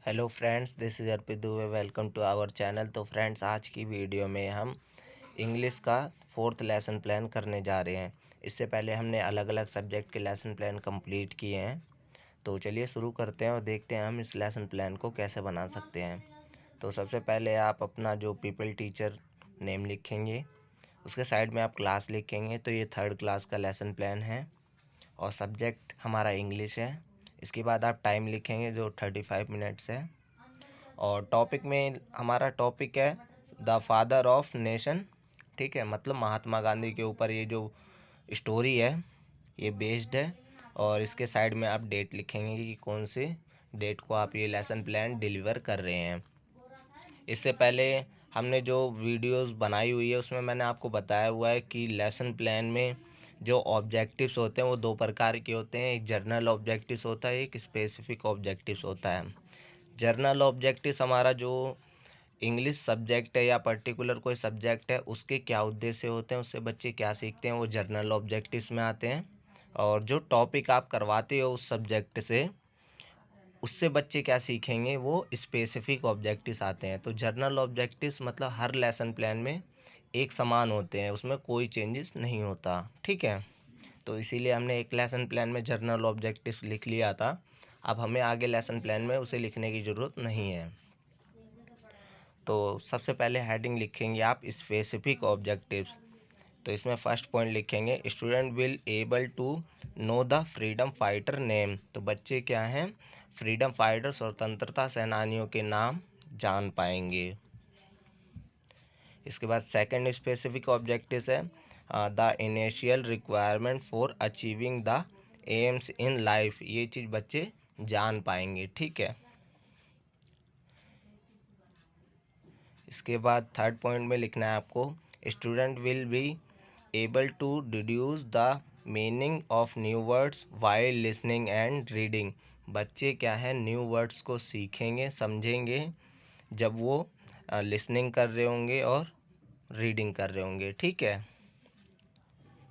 Hello friends, this is Arpit Dubey. Welcome to our channel. तो friends, आज की वीडियो में हम इंग्लिश का फोर्थ लेसन प्लान करने जा रहे हैं। इससे पहले हमने अलग अलग सब्जेक्ट के लेसन प्लान कंप्लीट किए हैं। तो चलिए शुरू करते हैं और देखते हैं हम इस लेसन प्लान को कैसे बना सकते हैं। तो सबसे पहले आप अपना जो पीपल टीचर नेम लिखेंगे, उसके साइड में आप क्लास लिखेंगे। तो ये थर्ड क्लास का लेसन प्लान है और सब्जेक्ट हमारा इंग्लिश है। इसके बाद आप टाइम लिखेंगे जो 35 मिनट्स है। और टॉपिक में हमारा टॉपिक है द फादर ऑफ नेशन। ठीक है, मतलब महात्मा गांधी के ऊपर ये जो स्टोरी है ये बेस्ड है। और इसके साइड में आप डेट लिखेंगे कि कौन सी डेट को आप ये लेसन प्लान डिलीवर कर रहे हैं। इससे पहले हमने जो वीडियोस बनाई हुई है उसमें मैंने आपको बताया हुआ है कि लेसन प्लान में जो ऑब्जेक्टिव्स होते हैं वो दो प्रकार के होते हैं। एक जर्नल ऑब्जेक्टिव्स होता है, एक स्पेसिफिक ऑब्जेक्टिव्स होता है। जर्नल ऑब्जेक्टिव्स हमारा जो इंग्लिश सब्जेक्ट है या पर्टिकुलर कोई सब्जेक्ट है उसके क्या उद्देश्य होते हैं, उससे बच्चे क्या सीखते हैं, वो जर्नल ऑब्जेक्टिव्स में आते हैं। और जो टॉपिक आप करवाते हो उस सब्जेक्ट से, उससे बच्चे क्या सीखेंगे, वो स्पेसिफिक ऑब्जेक्टिव्स आते हैं। तो जर्नल ऑब्जेक्टिव्स मतलब हर लेसन प्लान में एक समान होते हैं, उसमें कोई चेंजेस नहीं होता। ठीक है, तो इसीलिए हमने एक लेसन प्लान में जर्नल ऑब्जेक्टिव्स लिख लिया था। अब हमें आगे लेसन प्लान में उसे लिखने की ज़रूरत नहीं है। तो सबसे पहले हेडिंग लिखेंगे आप स्पेसिफिक ऑब्जेक्टिव्स। तो इसमें फर्स्ट पॉइंट लिखेंगे student will able to know the freedom fighter name. तो बच्चे क्या हैं, फ्रीडम फाइटर स्वतंत्रता सेनानियों के नाम जान पाएंगे। इसके बाद सेकंड स्पेसिफिक ऑब्जेक्टिव्स है the initial requirement for achieving the AIIMS in life. ये चीज़ बच्चे जान पाएंगे। ठीक है, इसके बाद थर्ड पॉइंट में लिखना है आपको student will be able to deduce the meaning of new words while listening and reading. बच्चे क्या है, न्यू वर्ड्स को सीखेंगे, समझेंगे जब वो लिसनिंग कर रहे होंगे और रीडिंग कर रहे होंगे। ठीक है,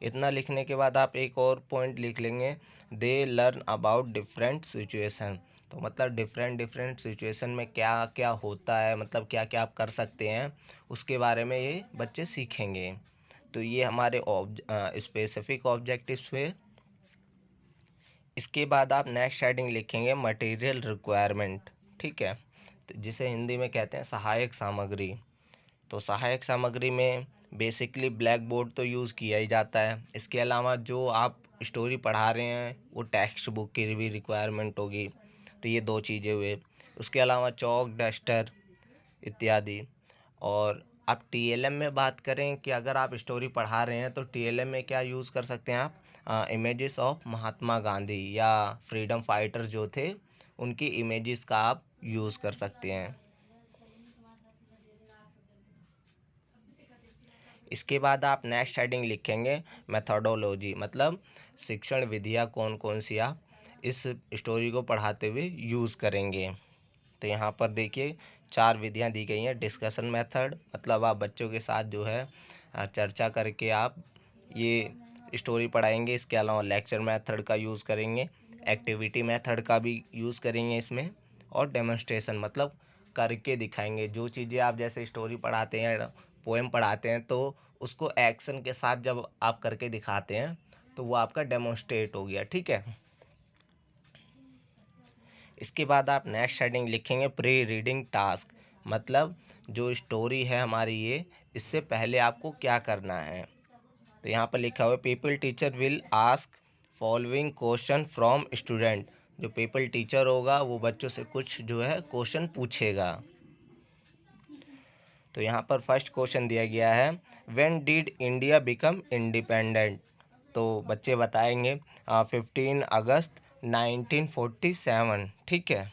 इतना लिखने के बाद आप एक और पॉइंट लिख लेंगे they learn about different situation. तो मतलब डिफरेंट सिचुएशन में क्या क्या होता है, मतलब क्या क्या आप कर सकते हैं, उसके बारे में ये बच्चे सीखेंगे। तो ये हमारे स्पेसिफिक ऑब्जेक्टिव्स हुए। इसके बाद आप नेक्स्ट हेडिंग लिखेंगे मटेरियल रिक्वायरमेंट। ठीक है, तो जिसे हिंदी में कहते हैं सहायक सामग्री। तो सहायक सामग्री में बेसिकली ब्लैक बोर्ड तो यूज़ किया ही जाता है। इसके अलावा जो आप स्टोरी पढ़ा रहे हैं वो टेक्स्ट बुक की भी रिक्वायरमेंट होगी। तो ये दो चीज़ें हुए। उसके अलावा चौक, डस्टर इत्यादि। और आप टीएलएम में बात करें कि अगर आप स्टोरी पढ़ा रहे हैं तो टीएलएम में क्या यूज़ कर सकते हैं आप, इमेजेस ऑफ महात्मा गांधी या फ्रीडम फाइटर जो थे उनकी इमेजेस का आप यूज़ कर सकते हैं। इसके बाद आप नेक्स्ट हेडिंग लिखेंगे मेथोडोलॉजी, मतलब शिक्षण विधियाँ कौन कौन सी आप इस स्टोरी को पढ़ाते हुए यूज़ करेंगे। तो यहाँ पर देखिए 4 विधियाँ दी गई हैं। डिस्कशन मेथड, मतलब आप बच्चों के साथ जो है चर्चा करके आप ये स्टोरी पढ़ाएंगे। इसके अलावा लेक्चर मेथड का यूज़ करेंगे, एक्टिविटी मेथड का भी यूज़ करेंगे इसमें, और डेमोन्स्ट्रेशन मतलब करके दिखाएंगे। जो चीज़ें आप जैसे स्टोरी पढ़ाते हैं, पोएम पढ़ाते हैं, तो उसको एक्शन के साथ जब आप करके दिखाते हैं तो वो आपका डेमोन्स्ट्रेट हो गया। ठीक है, इसके बाद आप नेक्स्ट हेडिंग लिखेंगे प्री रीडिंग टास्क, मतलब जो स्टोरी है हमारी ये, इससे पहले आपको क्या करना है। तो यहाँ पर लिखा हुआ है people teacher will ask following question from student. जो पीपल टीचर होगा वो बच्चों से कुछ जो है क्वेश्चन पूछेगा। तो यहाँ पर फर्स्ट क्वेश्चन दिया गया है when did India become independent. तो बच्चे बताएंगे 15 अगस्त 1947। ठीक है,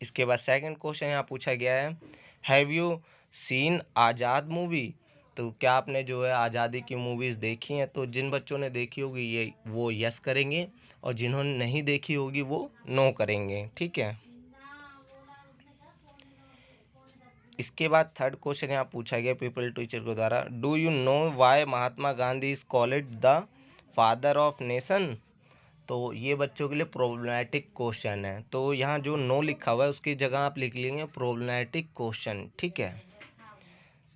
इसके बाद सेकंड क्वेश्चन यहाँ पूछा गया है have you seen Azad movie. तो क्या आपने जो है आज़ादी की मूवीज़ देखी हैं। तो जिन बच्चों ने देखी होगी ये वो यस करेंगे और जिन्होंने नहीं देखी होगी वो नो करेंगे। ठीक है, इसके बाद थर्ड क्वेश्चन यहाँ पूछा गया पीपल टीचर के द्वारा do you know why Mahatma Gandhi is called the father of nation. तो ये बच्चों के लिए प्रॉब्लमेटिक क्वेश्चन है। तो यहाँ जो नो लिखा हुआ है उसकी जगह आप लिख लेंगे प्रॉब्लमेटिक क्वेश्चन, ठीक है।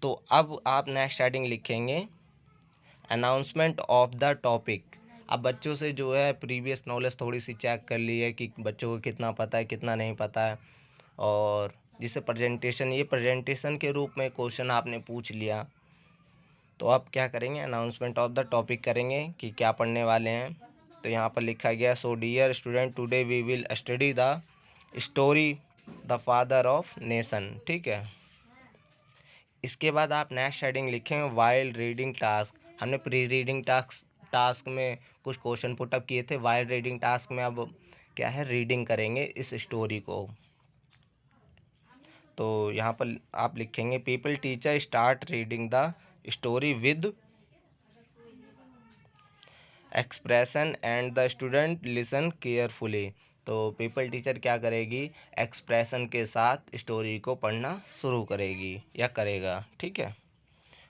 तो अब आप नेक्स्ट हेडिंग लिखेंगे अनाउंसमेंट ऑफ द टॉपिक। अब बच्चों से जो है प्रीवियस नॉलेज थोड़ी सी चेक कर ली है कि बच्चों को कितना पता है कितना नहीं पता है, और जिसे ये प्रेजेंटेशन के रूप में क्वेश्चन आपने पूछ लिया। तो आप क्या करेंगे, अनाउंसमेंट ऑफ द टॉपिक करेंगे कि क्या पढ़ने वाले हैं। तो यहाँ पर लिखा गया so dear student today we will study the story the father of nation, ठीक है। इसके बाद आप नेक्स्ट हेडिंग लिखेंगे वाइल रीडिंग टास्क। हमने प्री रीडिंग टास्क में कुछ क्वेश्चन पुटअप किए थे, वाइल रीडिंग टास्क में अब क्या है, रीडिंग करेंगे इस स्टोरी को। तो यहाँ पर आप लिखेंगे people teacher start reading the story with expression and the student listen carefully. तो पीपल टीचर क्या करेगी, एक्सप्रेशन के साथ स्टोरी को पढ़ना शुरू करेगी या करेगा, ठीक है।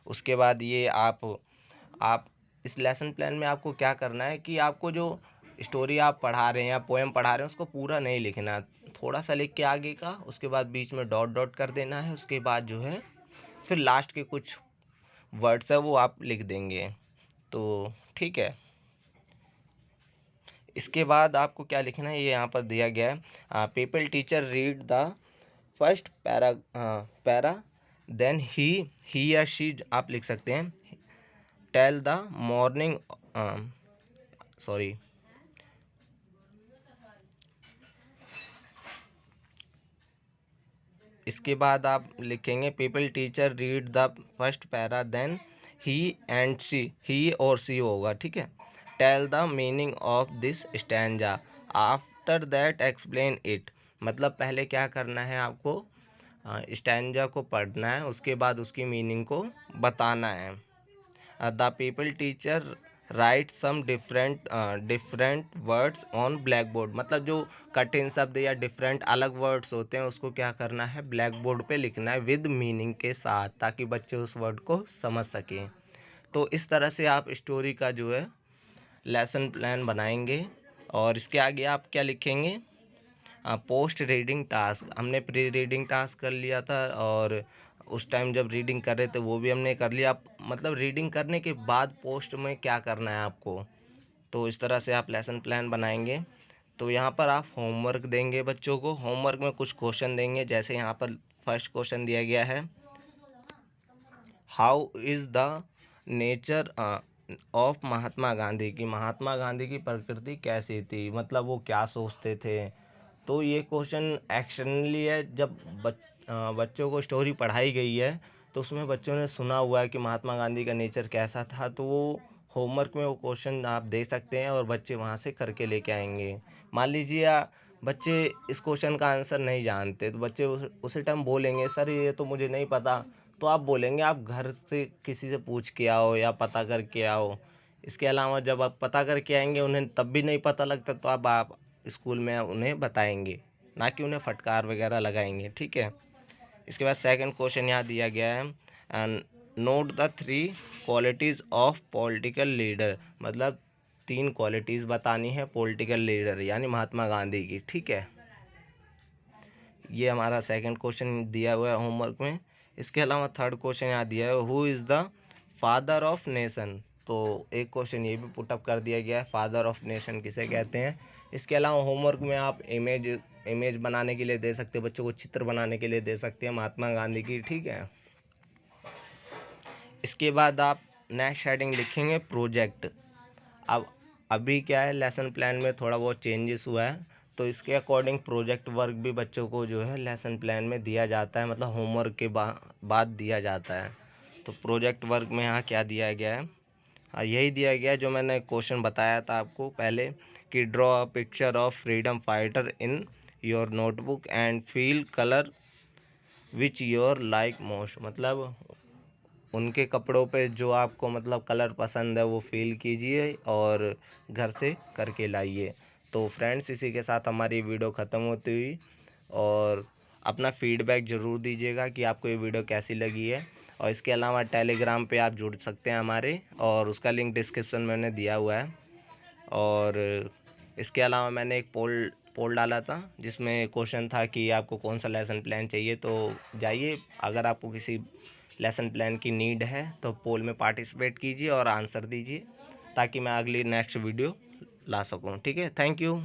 उसके बाद ये आप इस लेसन प्लान में आपको क्या करना है कि आपको जो स्टोरी आप पढ़ा रहे हैं या पोएम पढ़ा रहे हैं उसको पूरा नहीं लिखना, थोड़ा सा लिख के आगे का, उसके बाद बीच में डॉट डॉट कर देना है, उसके बाद जो है फिर लास्ट के कुछ वर्ड्स है वो आप लिख देंगे, तो ठीक है। इसके बाद आपको क्या लिखना है, ये यहाँ पर दिया गया है people teacher read the first para then he या शी आप लिख सकते हैं टेल द मॉर्निंग सॉरी इसके बाद आप लिखेंगे people teacher read the first para then he और सी होगा, ठीक है। Tell the meaning of this stanza after that explain it. मतलब पहले क्या करना है आपको, स्टैंजा को पढ़ना है, उसके बाद उसकी मीनिंग को बताना है। The people teacher write some different words on blackboard. मतलब जो कठिन शब्द या डिफरेंट अलग वर्ड्स होते हैं उसको क्या करना है, ब्लैक बोर्ड पे लिखना है विद मीनिंग के साथ, ताकि बच्चे उस वर्ड को समझ सकें। तो इस तरह से आप स्टोरी का जो है लेसन प्लान बनाएंगे। और इसके आगे आप क्या लिखेंगे, पोस्ट रीडिंग टास्क। हमने प्री रीडिंग टास्क कर लिया था और उस टाइम जब रीडिंग कर रहे थे वो भी हमने कर लिया। मतलब रीडिंग करने के बाद पोस्ट में क्या करना है आपको, तो इस तरह से आप लेसन प्लान बनाएंगे। तो यहाँ पर आप होमवर्क देंगे बच्चों को, होमवर्क में कुछ क्वेश्चन देंगे। जैसे यहाँ पर फर्स्ट क्वेश्चन दिया गया है how is the nature of Mahatma Gandhi की, महात्मा गांधी की प्रकृति कैसी थी, मतलब वो क्या सोचते थे। तो ये क्वेश्चन एक्शनली है, जब बच्चों को स्टोरी पढ़ाई गई है तो उसमें बच्चों ने सुना हुआ है कि महात्मा गांधी का नेचर कैसा था, तो वो होमवर्क में वो क्वेश्चन आप दे सकते हैं और बच्चे वहाँ से करके लेके आएंगे। मान लीजिए बच्चे इस क्वेश्चन का आंसर नहीं जानते, तो बच्चे उसी टाइम बोलेंगे सर ये तो मुझे नहीं पता। तो आप बोलेंगे आप घर से किसी से पूछ के आओ या पता करके आओ। इसके अलावा जब आप पता करके आएंगे उन्हें तब भी नहीं पता लगता, तो आप स्कूल में उन्हें बताएंगे, ना कि उन्हें फटकार वगैरह लगाएंगे, ठीक है। इसके बाद सेकंड क्वेश्चन यहाँ दिया गया है note the 3 qualities of political leader. मतलब 3 क्वालिटीज़ बतानी है पॉलिटिकल लीडर यानी महात्मा गांधी की, ठीक है। ये हमारा सेकंड क्वेश्चन दिया हुआ है होमवर्क में। इसके अलावा थर्ड क्वेश्चन यहाँ दिया है who is the father of nation. तो एक क्वेश्चन ये भी पुटअप कर दिया गया है, फादर ऑफ नेशन किसे कहते हैं। इसके अलावा होमवर्क में आप इमेज बनाने के लिए दे सकते हैं, बच्चों को चित्र बनाने के लिए दे सकते हैं महात्मा गांधी की, ठीक है। इसके बाद आप नेक्स्ट हेडिंग लिखेंगे प्रोजेक्ट। अब अभी क्या है, लेसन प्लान में थोड़ा बहुत चेंजेस हुआ है, तो इसके अकॉर्डिंग प्रोजेक्ट वर्क भी बच्चों को जो है लेसन प्लान में दिया जाता है, मतलब होमवर्क के बाद दिया जाता है। तो प्रोजेक्ट वर्क में यहाँ क्या दिया गया है, हाँ यही दिया गया है जो मैंने क्वेश्चन बताया था आपको पहले कि draw a picture of freedom fighter in your notebook and feel colour which your like most. मतलब उनके कपड़ों पे जो आपको मतलब कलर पसंद है वो फील कीजिए और घर से करके लाइए। तो फ्रेंड्स इसी के साथ हमारी वीडियो ख़त्म होती हुई, और अपना फीडबैक ज़रूर दीजिएगा कि आपको ये वीडियो कैसी लगी है। और इसके अलावा टेलीग्राम पे आप जुड़ सकते हैं हमारे, और उसका लिंक डिस्क्रिप्शन में मैंने दिया हुआ है। और इसके अलावा मैंने एक पोल डाला था जिसमें क्वेश्चन था कि आपको कौन सा लेसन प्लान चाहिए। तो जाइए, अगर आपको किसी लेसन प्लान की नीड है तो पोल में पार्टिसिपेट कीजिए और आंसर दीजिए, ताकि मैं अगली नेक्स्ट वीडियो ला सकूं। ठीक है, थैंक यू।